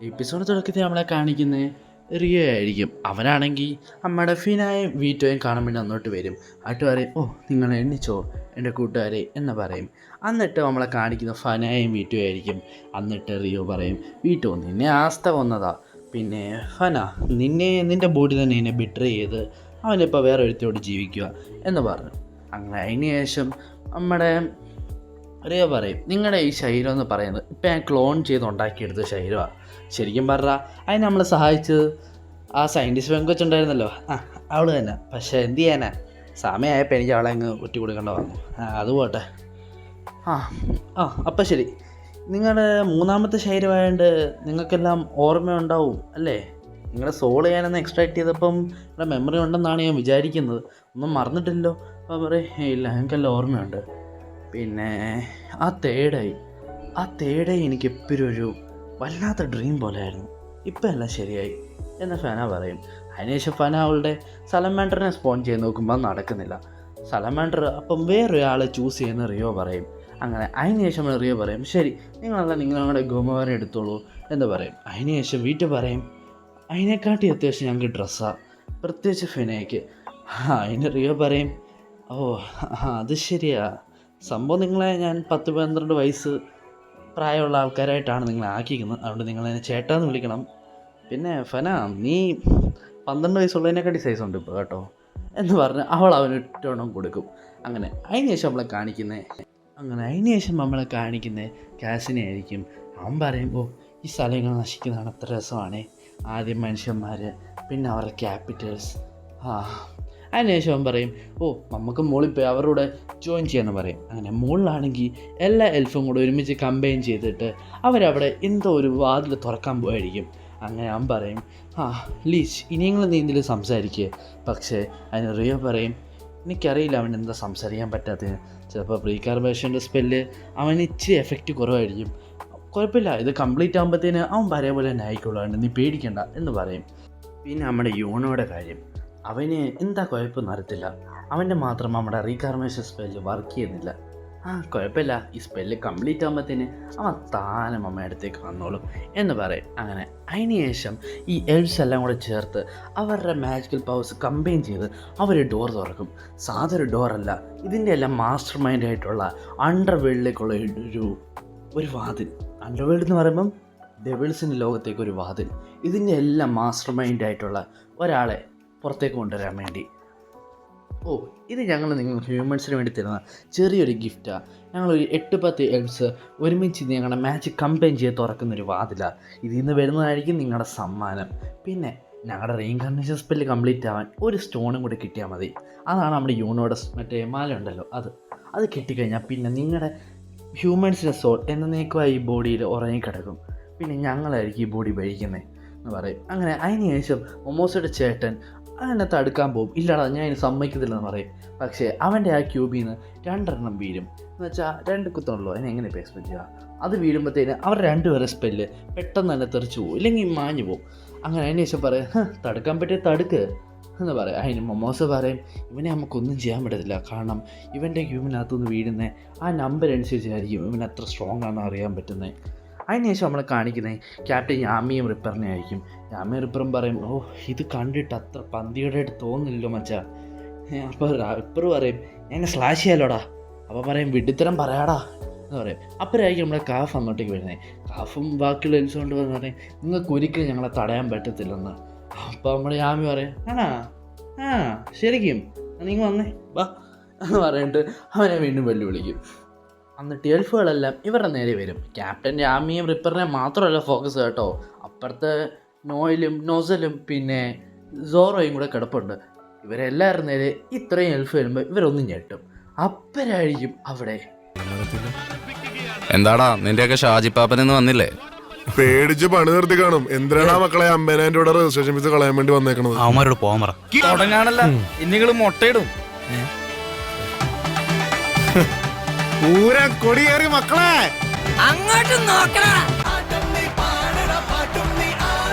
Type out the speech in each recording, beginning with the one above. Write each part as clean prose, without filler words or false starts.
Episode തുടക്കത്തിൽ നമ്മളെ കാണിക്കുന്നത് റിയോ ആയിരിക്കും. അവനാണെങ്കിൽ നമ്മുടെ ഫിനായും വീറ്റോയും കാണാൻ വേണ്ടി അങ്ങോട്ട് വരും. ആട്ട് പറയും, ഓ നിങ്ങൾ എണ്ണിച്ചോ എൻ്റെ കൂട്ടുകാരെ എന്ന് പറയും. എന്നിട്ട് നമ്മളെ കാണിക്കുന്ന ഫനായും വീറ്റോ ആയിരിക്കും. എന്നിട്ട് റിയോ പറയും, വീറ്റോ നിന്നെ ആസ്ഥ വന്നതാ, പിന്നെ ഫന നിൻ്റെ ബോഡി തന്നെ എന്നെ ബിട്രേ ചെയ്ത് അവനിപ്പോൾ വേറെ ഒരുത്തോട് ജീവിക്കുക എന്ന് പറഞ്ഞു. അങ്ങനെ അതിന് ശേഷം നമ്മുടെ റിയോ പറയും, നിങ്ങളുടെ ഈ ശരീരം എന്ന് പറയുന്നത് ഇപ്പം ഞാൻ ക്ലോൺ ചെയ്ത് ഉണ്ടാക്കിയെടുത്ത ശരീരമാണ്. ശരിക്കും പറഞ്ഞാൽ അതിന് നമ്മൾ സഹായിച്ചത് ആ സയൻറ്റിസ്റ്റ് പെങ്കൊച്ചുണ്ടായിരുന്നല്ലോ, അവൾ തന്നെ. പക്ഷേ എന്ത് ചെയ്യാനാ, സമയമായപ്പോൾ എനിക്ക് അവളെ അങ്ങ് ഒറ്റ കൊടുക്കേണ്ട വന്നു. അത് പോട്ടെ. അപ്പം ശരി, നിങ്ങളുടെ മൂന്നാമത്തെ ശരീരമായതുകൊണ്ട് നിങ്ങൾക്കെല്ലാം ഓർമ്മയുണ്ടാവും അല്ലേ? നിങ്ങളുടെ സോൾ ഞാനൊന്ന് എക്സ്ട്രാക്ട് ചെയ്തപ്പം നിങ്ങളുടെ മെമ്മറി ഉണ്ടെന്നാണ് ഞാൻ വിചാരിക്കുന്നത്. ഒന്നും മറന്നിട്ടില്ലല്ലോ. അപ്പോൾ പറയും, ഇല്ല എനിക്കെല്ലാം ഓർമ്മയുണ്ട്. പിന്നെ ആ തേടൈ എനിക്ക് എപ്പോഴും ഒരു വല്ലാത്ത ഡ്രീം പോലെയായിരുന്നു. ഇപ്പം എല്ലാം ശരിയായി എന്ന് ഫന പറയും. അതിനുശേഷം ഫന അവളുടെ സലമാൻഡറിനെ സ്പോൺ ചെയ്ത് നോക്കുമ്പോൾ നടക്കുന്നില്ല. സലമാൻഡർ അപ്പം വേറൊരാളെ ചൂസ് ചെയ്യുന്ന റിയോ പറയും. അങ്ങനെ അതിനുശേഷം റിയോ പറയും, ശരി നിങ്ങളുടെ ഗോമവാരെ എടുത്തോളൂ എന്ന് പറയും. അതിനുശേഷം വീട്ടിൽ പറയും, അതിനെക്കാട്ടി അത്യാവശ്യം ഞങ്ങൾക്ക് ഡ്രസ്സാണ്, പ്രത്യേകിച്ച് ഫിനയ്ക്ക്. അതിന് റിയോ പറയും, ഓ അത് ശരിയാ, സംഭവം നിങ്ങളെ ഞാൻ 10-12 വയസ്സ് പ്രായമുള്ള ആൾക്കാരായിട്ടാണ് നിങ്ങളെ ആക്കിയിരിക്കുന്നത്, അതുകൊണ്ട് നിങ്ങളെന്നെ ചേട്ടാന്ന് വിളിക്കണം. പിന്നെ ഫന നീ 12 വയസ്സുള്ളതിനെക്കാട്ടി സൈസ് ഉണ്ട് ഇപ്പോൾ കേട്ടോ എന്ന് പറഞ്ഞ് അവൾ അവന് ഒറ്റോണം കൊടുക്കും. അങ്ങനെ അതിനുശേഷം നമ്മളെ കാണിക്കുന്നത് കാസിനെ ആയിരിക്കും. അവൻ പറയുമ്പോൾ ഈ സ്ഥലങ്ങൾ നശിക്കുന്നതാണ് അത്ര രസമാണേ, ആദ്യം മനുഷ്യന്മാർ, പിന്നെ അവരുടെ ക്യാപിറ്റൽസ്. അതിനുശേഷം അവൻ പറയും, ഓ നമുക്ക് മുകളിൽ പോയി അവരോട് ജോയിൻ ചെയ്യാമെന്ന് പറയും. അങ്ങനെ മുകളിലാണെങ്കിൽ എല്ലാ എൽഫും കൂടെ ഒരുമിച്ച് കമ്പൈൻ ചെയ്തിട്ട് അവരവിടെ എന്തോ ഒരു വാതിൽ തുറക്കാൻ പോയായിരിക്കും. അങ്ങനെ അവൻ പറയും, ലീച്ച് ഇനിയെങ്കിലും നീ എന്തെങ്കിലും സംസാരിക്കുക. പക്ഷേ അതിന് റിയോ പറയും, എനിക്കറിയില്ല അവൻ എന്താ സംസാരിക്കാൻ പറ്റാത്തത്, ചിലപ്പോൾ പ്രീകാർബേഷൻ്റെ സ്പെല്ല് അവന് ഇച്ചിരി എഫക്റ്റ് കുറവായിരിക്കും, കുഴപ്പമില്ല ഇത് കംപ്ലീറ്റ് ആകുമ്പോഴത്തേന് അവൻ പഴയ പോലെ തന്നെ ആയിക്കോളാണ്ട്, നീ പേടിക്കണ്ട എന്ന് പറയും. പിന്നെ നമ്മുടെ യൂണോയുടെ കാര്യം, അവന് എന്താ കുഴപ്പമൊന്നും അറിയത്തില്ല, അവൻ്റെ മാത്രം നമ്മുടെ റീകാർമേഷൻ സ്പെല്ല് വർക്ക് ചെയ്യുന്നില്ല. കുഴപ്പമില്ല, ഈ സ്പെല്ല് കംപ്ലീറ്റ് ആകുമ്പോഴത്തേന് അവൻ താനെ അമ്മ അടുത്തേക്ക് വന്നോളും എന്ന് പറയും. അങ്ങനെ അതിന് ശേഷം ഈ എൽസ് എല്ലാം കൂടെ ചേർത്ത് അവരുടെ മാജിക്കൽ പവേഴ്സ് കമ്പൈൻ ചെയ്ത് അവർ ഡോർ തുറക്കും. സാധാരണ ഡോറല്ല, ഇതിൻ്റെ എല്ലാം മാസ്റ്റർ മൈൻഡായിട്ടുള്ള അണ്ടർവേൾഡിലേക്കുള്ള ഒരു വാതിൽ. അണ്ടർവേൾഡ് എന്ന് പറയുമ്പം ഡെവിൾസിൻ്റെ ലോകത്തേക്ക് ഒരു വാതിൽ. ഇതിൻ്റെ എല്ലാം മാസ്റ്റർ മൈൻഡായിട്ടുള്ള ഒരാളെ പുറത്തേക്ക് കൊണ്ടുവരാൻ വേണ്ടി. ഇത് നിങ്ങൾ ഹ്യൂമൻസിന് വേണ്ടി തരുന്ന ചെറിയൊരു ഗിഫ്റ്റാണ്. ഞങ്ങളൊരു 8-10 എൽസ് ഒരുമിച്ച് ഞങ്ങളുടെ മാജിക് കമ്പൈൻ ചെയ്ത് തുറക്കുന്നൊരു വാതിലാണ്. ഇതിൽ നിന്ന് വരുന്നതായിരിക്കും നിങ്ങളുടെ സമ്മാനം. പിന്നെ ഞങ്ങളുടെ റീഇൻകാർണേഷൻ സ്പെല്ല് കംപ്ലീറ്റ് ആവാൻ ഒരു സ്റ്റോണും കൂടി കിട്ടിയാൽ മതി. അതാണ് നമ്മുടെ യൂണോയുടെ മറ്റേ മാല ഉണ്ടല്ലോ, അത് കിട്ടിക്കഴിഞ്ഞാൽ പിന്നെ നിങ്ങളുടെ ഹ്യൂമൻസിൻ്റെ സോൾ എന്നേക്കുമായി ഈ ബോഡിയിൽ ഉറങ്ങിക്കിടക്കും. പിന്നെ ഞങ്ങളായിരിക്കും ഈ ബോഡി ഭരിക്കുന്നത് എന്ന് പറയും. അങ്ങനെ അതിന് ശേഷം മൊമോസയുടെ ചേട്ടൻ അതിനെ തടുക്കാൻ പോകും. ഇല്ലടാ ഞാൻ ഇതിന് സമ്മതിക്കത്തില്ലെന്ന് പറയും. പക്ഷേ അവൻ്റെ ആ ക്യൂബിൽ നിന്ന് 2 വീഴും. എന്ന് വെച്ചാൽ 2 കുത്തണല്ലോ, അതിനെ എങ്ങനെ എക്സ്പെക്ട് ചെയ്യുക. അത് വീഴുമ്പോഴത്തേന് അവർ 2 പേരെ സ്പെല്ല് പെട്ടെന്ന് തന്നെ തെറിച്ചു പോകും, ഇല്ലെങ്കിൽ മാഞ്ഞു പോകും. അങ്ങനെ അതിന് ശേഷം പറയും, തടുക്കാൻ പറ്റിയ തടുക്ക് എന്ന് പറയും. അതിന് മൊമോസ് പറയും, ഇവനെ നമുക്കൊന്നും ചെയ്യാൻ പറ്റത്തില്ല, കാരണം ഇവൻ്റെ ക്യൂബിനകത്തുനിന്ന് വീഴുന്ന ആ നമ്പർ അനുസരിച്ചായിരിക്കും ഇവൻ അത്ര സ്ട്രോങ് ആണെന്ന് അറിയാൻ പറ്റുന്നത്. അതിനുശേഷം നമ്മൾ കാണിക്കുന്നത് ക്യാപ്റ്റൻ യാമിയും റിപ്പറിനെ ആയിരിക്കും. യാമിയും റിപ്പറും പറയും, ഇത് കണ്ടിട്ട് അത്ര പന്തിയുടെ ആയിട്ട് തോന്നില്ലല്ലോ മച്ചാ. അപ്പോൾ റിപ്പർ പറയും, ഞാൻ സ്ലാഷ് ചെയ്യാലോടാ. അപ്പോൾ പറയും, വിഡിത്തരം പറയാടാ എന്ന് പറയും. അപ്പോഴായിരിക്കും നമ്മുടെ കാഫ് അങ്ങോട്ടേക്ക് വരുന്നത്. കാഫും ബാക്കിയുള്ള എൽസും കൊണ്ട് വന്ന് പറയും, നിങ്ങൾക്ക് ഒരിക്കലും ഞങ്ങളെ തടയാൻ പറ്റത്തില്ലെന്ന്. അപ്പോൾ നമ്മുടെ യാമി പറയും, ശരിക്കും നിങ്ങൾ വന്നേ വാ എന്ന് പറഞ്ഞിട്ട് അവനെ വീണ്ടും വെല്ലുവിളിക്കും. എന്നിട്ട് എൽഫുകളെല്ലാം ഇവരുടെ നേരെ വരും. ക്യാപ്റ്റൻ യാമിയും റിപ്പറിനെ മാത്രമല്ല ഫോക്കസ് കേട്ടോ, അപ്പുറത്തെ നോയിലും നോസലും പിന്നെ സോറോയും കൂടെ കിടപ്പുണ്ട്. ഇവരെല്ലാവരും നേരെ ഇത്രയും എൽഫ് വരുമ്പോൾ ഇവരൊന്നും ഞെട്ടും. അപ്പരായിരിക്കും അവിടെ, എന്താടാ നിന്റെയൊക്കെ ഷാജിപ്പാപ്പനെന്ന് വന്നില്ലേ? പേടിച്ച് പണി നിർത്തി കാണും. എന്തിനാണ് മക്കളെ 50,000 രൂപ രജിസ്ട്രേഷൻ ഫീസ് കളയാൻ വേണ്ടി വന്നേക്കണത്? അവന്മാരോട് പോകാൻ പറ. തുടങ്ങാനല്ല, ഇനികള് മുട്ടയിടും. പൂരം കൊടിയേറി മക്കളെ അങ്ങോട്ട് നോക്കണ.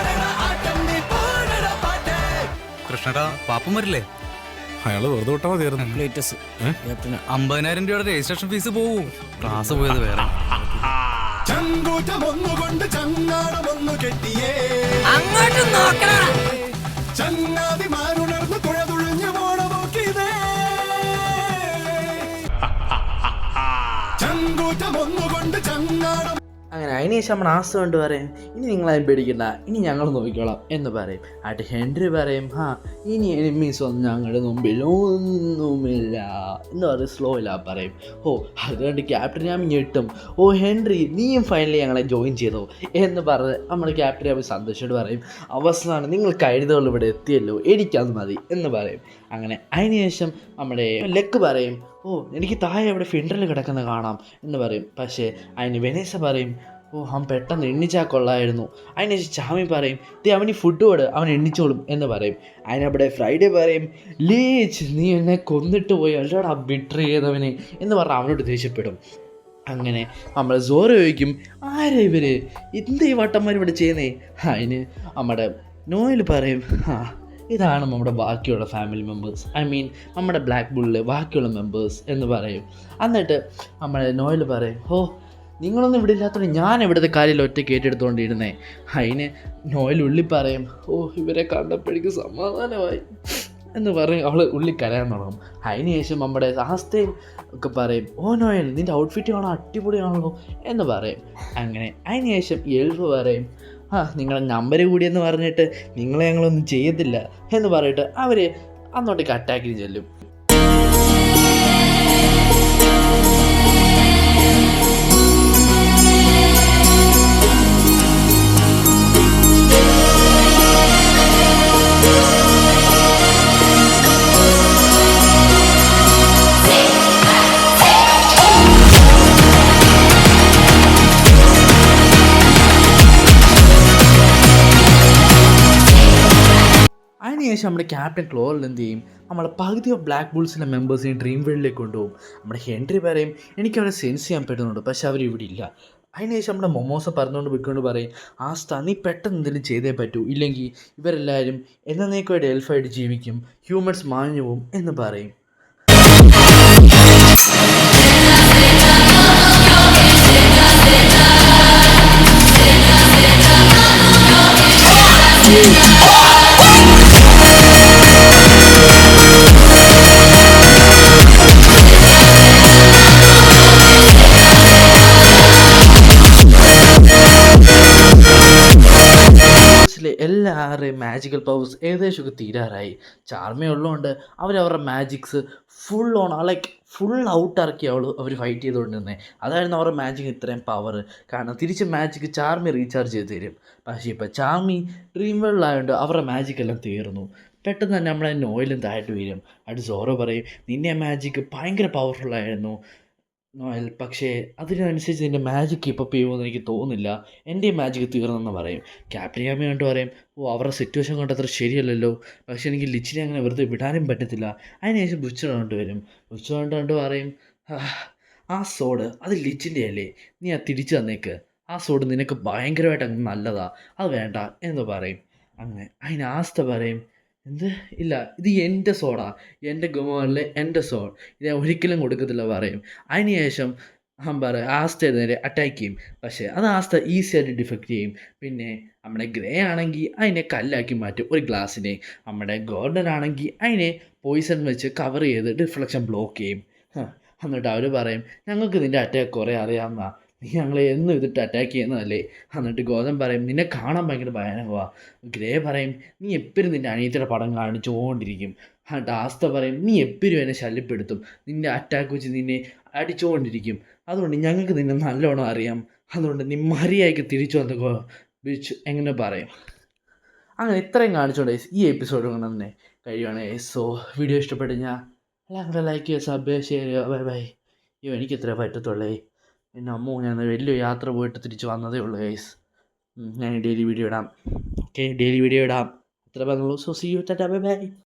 കൃഷ്ണടാ പാപ്പം വരില്ലേ? അയാള് വെറുതെ വിട്ടാ മതിയായിരുന്നു. 50,000 രൂപയുടെ രജിസ്ട്രേഷൻ ഫീസ് പോവും. ക്ലാസ് പോയത് വേറെ. ചങ്കൂറ്റമൊന്നുകൊണ്ട് ചങ്ങാടമൊന്നു കെട്ടിയേ അങ്ങോട്ട് നോക്കണ ചങ്ങാതിമാരുണർന്ന് തുഴതുഴഞ്ഞു പോണമോക്കിതേ ചങ്കൂറ്റമൊന്നുകൊണ്ട് ചങ്ങാടം. അങ്ങനെ അതിനുശേഷം നമ്മൾ ആസ് കൊണ്ട് പറയും ഇനി നിങ്ങളാരും പേടിക്കണ്ട, ഇനി ഞങ്ങൾ നോക്കിക്കോളാം എന്ന് പറയും. ആയിട്ട് ഹെൻറി പറയും ഇനി എനിമീസ് ഒന്നും ഞങ്ങളുടെ മുമ്പിൽ ഒന്നുമില്ല എന്ന് പറയും. സ്ലോയില്ല പറയും. അതുകൊണ്ട് ക്യാപ്റ്റൻ ഞാൻ ഞെട്ടും. ഹെൻറി നീയും ഫൈനലി ഞങ്ങളെ ജോയിൻ ചെയ്തോ എന്ന് പറഞ്ഞ് നമ്മൾ ക്യാപ്റ്റൻ ഞാൻ സന്തോഷമായിട്ട് പറയും. അവസാനം നിങ്ങൾ കഴുതുകൾ ഇവിടെ എത്തിയല്ലോ, എനിക്കത് മതി എന്ന് പറയും. അങ്ങനെ അതിനുശേഷം നമ്മുടെ ലെക്ക് പറയും എനിക്ക് താഴെ അവിടെ ഫിൻഡറിൽ കിടക്കുന്ന കാണാം എന്ന് പറയും. പക്ഷേ അതിന് വെനേസ പറയും അവൻ പെട്ടെന്ന് എണ്ണിച്ചാൽ കൊള്ളായിരുന്നു. അതിനുശേഷം ചാമി പറയും അവന് ഫുഡ് കൊടു, അവൻ എണ്ണിച്ചോളും എന്ന് പറയും. അതിനവിടെ ഫ്രൈഡേ പറയും ലീച്ച് നീ എന്നെ കൊന്നിട്ട് പോയി അല്ലടാ ബിട്ര ചെയ്തവനെ എന്ന് പറഞ്ഞാൽ അവനോട് ദേഷ്യപ്പെടും. അങ്ങനെ നമ്മൾ സോറോ ചോദിക്കും ആരാ ഇവർ, എന്ത് ഈ വട്ടന്മാർ ഇവിടെ ചെയ്യുന്നേ? അതിന് നമ്മുടെ നോയൽ പറയും ഇതാണ് നമ്മുടെ ബാക്കിയുള്ള ഫാമിലി മെമ്പേഴ്സ്, ഐ മീൻ നമ്മുടെ ബ്ലാക്ക് ബുള്ളിലെ ബാക്കിയുള്ള മെമ്പേഴ്സ് എന്ന് പറയും. എന്നിട്ട് നമ്മുടെ നോയൽ പറയും നിങ്ങളൊന്നും ഇവിടെ ഇല്ലാത്തതുകൊണ്ട് ഞാൻ ഇവിടുത്തെ കാര്യം ഒറ്റയ്ക്ക് ഏറ്റെടുത്തുകൊണ്ടിരുന്നേ. അതിന് നോയൽ ഉള്ളി പറയും ഇവരെ കണ്ടപ്പോഴേക്കും സമാധാനമായി എന്ന് പറയും. അവൾ ഉള്ളി കരയാൻ തുടങ്ങും. അതിനുശേഷം നമ്മുടെ ആസ്തയും ഒക്കെ പറയും നോയൽ നിൻ്റെ ഔട്ട്ഫിറ്റ് കാണാൻ അടിപൊളിയാണല്ലോ എന്ന് പറയും. അങ്ങനെ അതിനുശേഷം എൽഫ് പറയും നിങ്ങളെ നമ്പർ കൂടിയെന്ന് പറഞ്ഞിട്ട് നിങ്ങളെ ഞങ്ങളൊന്നും ചെയ്യത്തില്ല എന്ന് പറഞ്ഞിട്ട് അവർ അന്നോട്ടേക്ക് അറ്റാക്കിന് ചെല്ലും. അതിനുശേഷം നമ്മുടെ ക്യാപ്റ്റൻ ക്ലോറിൽ എന്ത് ചെയ്യും, നമ്മളെ പകുതി ഓഫ് ബ്ലാക്ക് ബുൾസിലെ മെമ്പേഴ്സിനെ ഡ്രീം വേൾഡിലേക്ക് കൊണ്ടുപോകും. നമ്മുടെ ഹെൻറി പറയും എനിക്കവിടെ സെൻസ് ചെയ്യാൻ പറ്റുന്നുണ്ട്, പക്ഷെ അവരിവിടെ ഇല്ല. അതിനുശേഷം നമ്മുടെ മൊമോസ പറഞ്ഞുകൊണ്ട് പോയിക്കൊണ്ട് പറയും ആസ്ത നീ പെട്ടെന്ന് എന്തെങ്കിലും ചെയ്തേ പറ്റൂ, ഇല്ലെങ്കിൽ ഇവരെല്ലാവരും എന്നേക്കുമായിട്ട് എൽഫായിട്ട് ജീവിക്കും, ഹ്യൂമൻസ് മാഞ്ഞു പോവും എന്ന് പറയും. എല്ലാവരുടെയും മാജിക്കൽ പവേഴ്സ് ഏകദേശമൊക്കെ തീരാറായി. ചാർമേ ഉള്ളതുകൊണ്ട് അവരവരുടെ magics full on like full out ഇറക്കി അവർ ഫൈറ്റ് ചെയ്തുകൊണ്ടിരുന്നത്. അതായിരുന്നു അവരുടെ മാജിക് ഇത്രയും പവർ. കാരണം തിരിച്ച് മാജിക് ചാർമി റീചാർജ് ചെയ്ത് തരും. പക്ഷേ ഇപ്പോൾ ചാർമി ഡ്രീം വേൾഡിലായതുകൊണ്ട് അവരുടെ മാജിക് എല്ലാം തീർന്നു. പെട്ടെന്ന് തന്നെ നമ്മളെ നോയിലും താഴ്ത്തു വീഴും. അത് സോറോ പറയും നിന്നെ മാജിക് ഭയങ്കര പവർഫുള്ളായിരുന്നു നോയൽ, പക്ഷേ അതിനനുസരിച്ച് നിൻ്റെ മാജിക് കീപ്പപ്പ് ചെയ്യുമെന്ന് എനിക്ക് തോന്നുന്നില്ല, എൻ്റെ മാജിക് തീർന്നെന്ന് പറയും. ക്യാപ്റ്റൻ യാമി കണ്ടു പറയും അവരുടെ സിറ്റുവേഷൻ കണ്ടത്ര ശരിയല്ലല്ലോ, പക്ഷേ എനിക്ക് ലിച്ചിനെ അങ്ങനെ വെറുതെ വിടാനും പറ്റത്തില്ല. അതിനുശേഷം ബുച്ചർ കൊണ്ടുവരും. ബുച്ചർ കണ്ട് പറയും ആ സോഡ് അത് ലിച്ചിൻ്റെ അല്ലേ, നീ അത് തിരിച്ചു തന്നേക്ക്, ആ സോഡ് നിനക്ക് ഭയങ്കരമായിട്ട് അങ്ങ് നല്ലതാ, അത് വേണ്ട എന്ന് പറയും. അങ്ങനെ അതിന് ആസ്ത പറയും എന്ത് ഇല്ല ഇത് എൻ്റെ സോഡാ, എൻ്റെ ഗുമോറിലെ എൻ്റെ സോഡ്, ഇത് ഞാൻ ഒരിക്കലും കൊടുക്കത്തില്ല പറയും. അതിനുശേഷം പറയും ആസ്ത നേരെ അറ്റാക്ക് ചെയ്യും. പക്ഷേ അത് ആസ്ത ഈസി ആയിട്ട് ഡിഫെക്റ്റ് ചെയ്യും. പിന്നെ നമ്മുടെ ഗ്രേ ആണെങ്കിൽ അതിനെ കല്ലാക്കി മാറ്റും ഒരു ഗ്ലാസ്സിനെ. നമ്മുടെ ഗോൾഡൻ ആണെങ്കിൽ അതിനെ പോയിസൺ വെച്ച് കവർ ചെയ്ത് ഡിഫ്ലക്ഷൻ ബ്ലോക്ക് ചെയ്യും. എന്നിട്ട് അവർ പറയും ഞങ്ങൾക്ക് നിൻ്റെ അറ്റാക്ക് കുറേ അറിയാമെന്നാ, നീ ഞങ്ങളെ എന്നും ഇതിട്ട് അറ്റാക്ക് ചെയ്യുന്നതല്ലേ. എന്നിട്ട് ഗോതം പറയും നിന്നെ കാണാൻ ഭയങ്കര ഭയാനകമാണ്. ഗ്രേ പറയും നീ എപ്പോഴും നിൻ്റെ അനിയത്തിയുടെ പടം കാണിച്ചുകൊണ്ടിരിക്കും. എന്നിട്ട് ആസ്ത പറയും നീ എപ്പോഴും എന്നെ ശല്യപ്പെടുത്തും, നിൻ്റെ അറ്റാക്ക് വെച്ച് നിന്നെ അടിച്ചുകൊണ്ടിരിക്കും, അതുകൊണ്ട് ഞങ്ങൾക്ക് നിന്നെ നല്ലോണം അറിയാം, അതുകൊണ്ട് നീ മര്യാദയ്ക്ക് തിരിച്ചു വന്ന് ബിച്ച് എങ്ങനെ പറയും. അങ്ങനെ ഇത്രയും കാണിച്ചോണ്ട് ഈ എപ്പിസോഡ് കൊണ്ട് തന്നെ കഴിയുവാണ്. സോ വീഡിയോ ഇഷ്ടപ്പെട്ട് ഞാൻ എല്ലാം കൂടെ ലൈക്ക് ചെയ്യുക, സബ് ഷെയർ ചെയ്യുക. Bye bye. എനിക്ക് ഇത്രേ പറ്റത്തുള്ളേ. എൻ്റെ അമ്മ ഞാൻ വലിയ യാത്ര പോയിട്ട് തിരിച്ച് വന്നതേ ഉള്ളൂ ഗൈസ്. ഞാൻ ഡെയിലി വീഡിയോ ഇടാം. ഓക്കെ ഡെയിലി വീഡിയോ ഇടാം, അത്ര പറഞ്ഞുള്ളൂ. So see you, tata bye by.